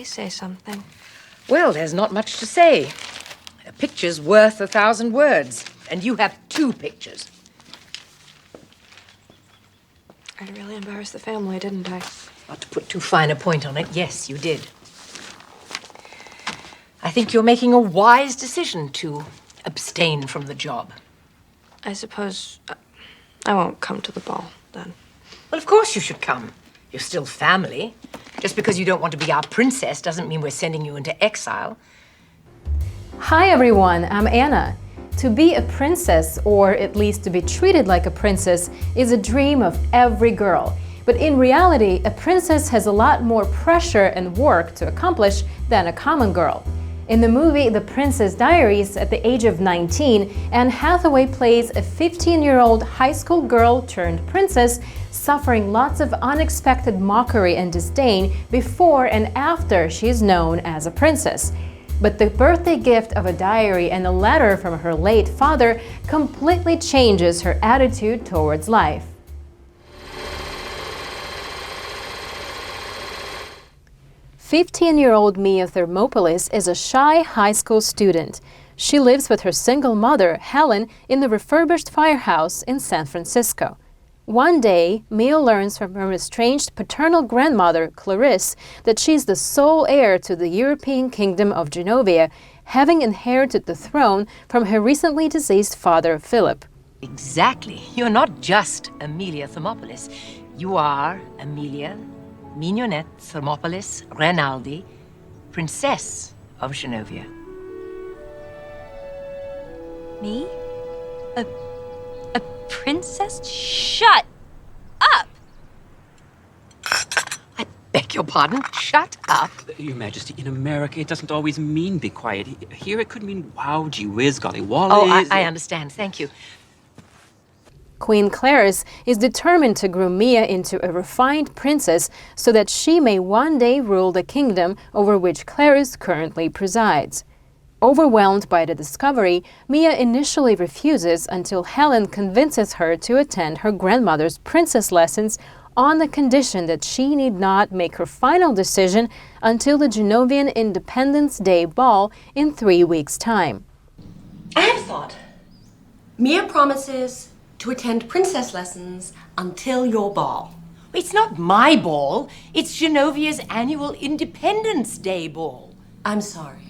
Please say something. Well, there's not much to say. A picture's worth 1,000 words, and you have 2 pictures. I really embarrassed the family, didn't I? Not to put too fine a point on it, yes, you did. I think you're making a wise decision to abstain from the job. I suppose I won't come to the ball, then. Well, of course you should come. You're still family. Just because you don't want to be our princess doesn't mean we're sending you into exile. Hi everyone, I'm Anna. To be a princess, or at least to be treated like a princess, is a dream of every girl. But in reality, a princess has a lot more pressure and work to accomplish than a common girl. In the movie The Princess Diaries, at the age of 19, Anne Hathaway plays a 15-year-old high school girl turned princess, suffering lots of unexpected mockery and disdain before and after she is known as a princess. But the birthday gift of a diary and a letter from her late father completely changes her attitude towards life. "15-year-old Mia Thermopolis is a shy high school student. She lives with her single mother, Helen, in the refurbished firehouse in San Francisco. One day, Mia learns from her estranged paternal grandmother, Clarisse, that she's the sole heir to the European kingdom of Genovia, having inherited the throne from her recently deceased father, Philip. Exactly. You're not just Amelia Thermopolis. You are Amelia Mignonette Thermopolis Rinaldi, Princess of Genovia." Me? A princess? Shut up! I beg your pardon? Shut up. Your Majesty, in America, it doesn't always mean be quiet. Here it could mean wow, gee whiz, golly wally. Oh, I understand. Thank you. Queen Clarisse is determined to groom Mia into a refined princess so that she may one day rule the kingdom over which Clarisse currently presides. Overwhelmed by the discovery, Mia initially refuses until Helen convinces her to attend her grandmother's princess lessons on the condition that she need not make her final decision until the Genovian Independence Day ball in 3 weeks' time. I have thought. Mia promises to attend princess lessons until your ball. It's not my ball. It's Genovia's annual Independence Day ball. I'm sorry.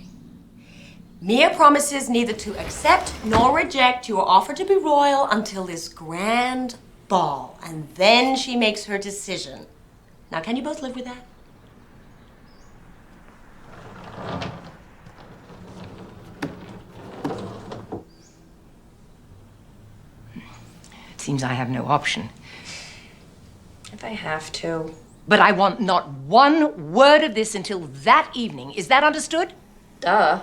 Mia promises neither to accept nor reject your offer to be royal until this grand ball, and then she makes her decision. Now, can you both live with that? It seems I have no option. If I have to. But I want not one word of this until that evening. Is that understood? Duh.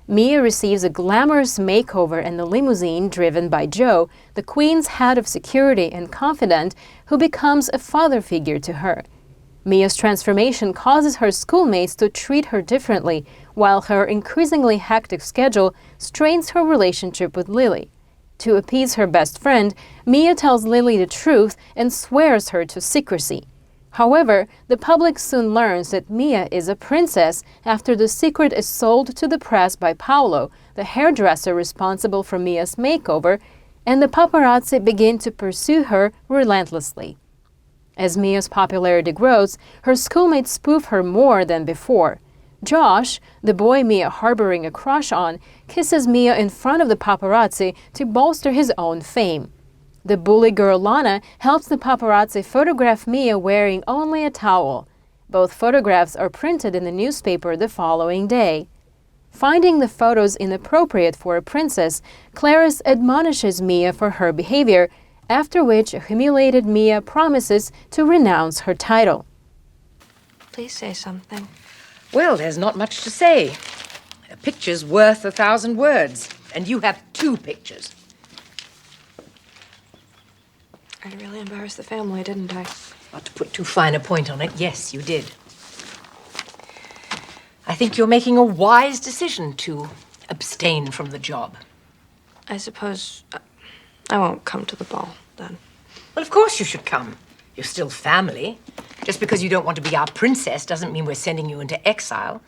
Mia receives a glamorous makeover in the limousine driven by Joe, the Queen's head of security and confidant, who becomes a father figure to her. Mia's transformation causes her schoolmates to treat her differently, while her increasingly hectic schedule strains her relationship with Lily. To appease her best friend, Mia tells Lily the truth and swears her to secrecy. However, the public soon learns that Mia is a princess after the secret is sold to the press by Paolo, the hairdresser responsible for Mia's makeover, and the paparazzi begin to pursue her relentlessly. As Mia's popularity grows, her schoolmates spoof her more than before. Josh, the boy Mia harboring a crush on, kisses Mia in front of the paparazzi to bolster his own fame. The bully girl Lana helps the paparazzi photograph Mia wearing only a towel. Both photographs are printed in the newspaper the following day. Finding the photos inappropriate for a princess, Clarisse admonishes Mia for her behavior, after which a humiliated Mia promises to renounce her title. Please say something. Well, there's not much to say. A picture's worth 1,000 words, and you have 2 pictures. I really embarrassed the family, didn't I? Not to put too fine a point on it, yes, you did. I think you're making a wise decision to abstain from the job. I suppose I won't come to the ball, then. Well, of course you should come. You're still family. Just because you don't want to be our princess doesn't mean we're sending you into exile.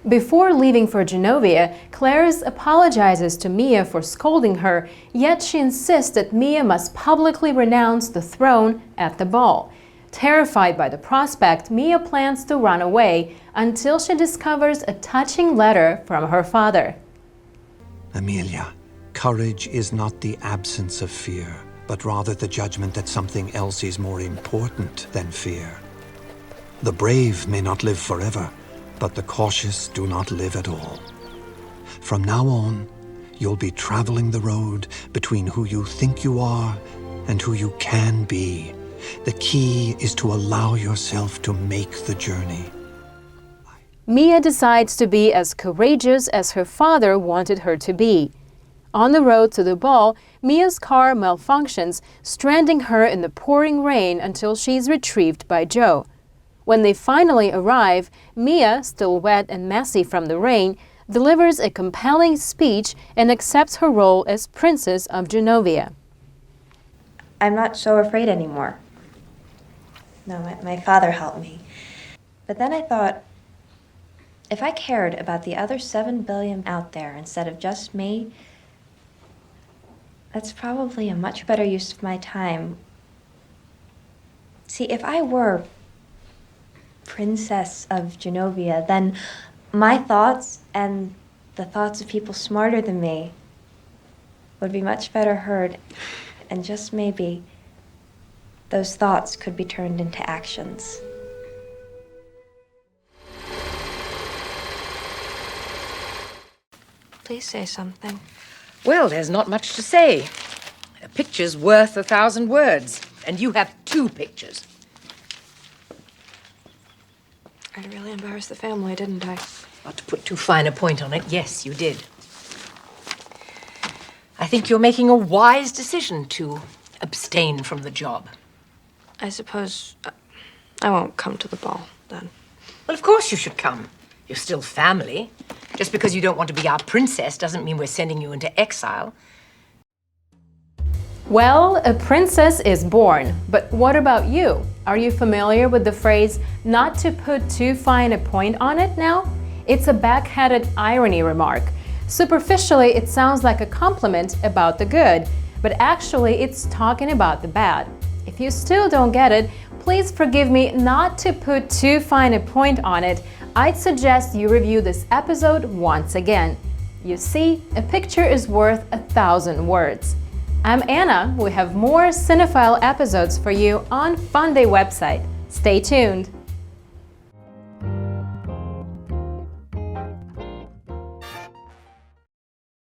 Before leaving for Genovia, Clarice apologizes to Mia for scolding her, yet she insists that Mia must publicly renounce the throne at the ball. Terrified by the prospect, Mia plans to run away until she discovers a touching letter from her father. Amelia, courage is not the absence of fear, but rather the judgment that something else is more important than fear. The brave may not live forever, but the cautious do not live at all. From now on, you'll be traveling the road between who you think you are and who you can be. The key is to allow yourself to make the journey. Mia decides to be as courageous as her father wanted her to be. On the road to the ball, Mia's car malfunctions, stranding her in the pouring rain until she's retrieved by Joe. When they finally arrive, Mia, still wet and messy from the rain, delivers a compelling speech and accepts her role as Princess of Genovia. I'm not so afraid anymore. No, my father helped me. But then I thought, if I cared about the other 7 billion out there instead of just me, that's probably a much better use of my time. See, if I were Princess of Genovia, then my thoughts and the thoughts of people smarter than me would be much better heard, and just maybe those thoughts could be turned into actions. Please say something. Well, there's not much to say. A picture's worth 1,000 words, and you have 2 pictures. I really embarrassed the family, didn't I? Not to put too fine a point on it, yes, you did. I think you're making a wise decision to abstain from the job. I suppose I won't come to the ball then. Well, of course you should come. You're still family. Just because you don't want to be our princess doesn't mean we're sending you into exile. Well, a princess is born. But what about you? Are you familiar with the phrase, not to put too fine a point on it now? It's a backhanded irony remark. Superficially, it sounds like a compliment about the good, but actually it's talking about the bad. If you still don't get it, please forgive me not to put too fine a point on it. I'd suggest you review this episode once again. You see, a picture is worth 1,000 words. I'm Anna. We have more Cinephile episodes for you on Funday website. Stay tuned.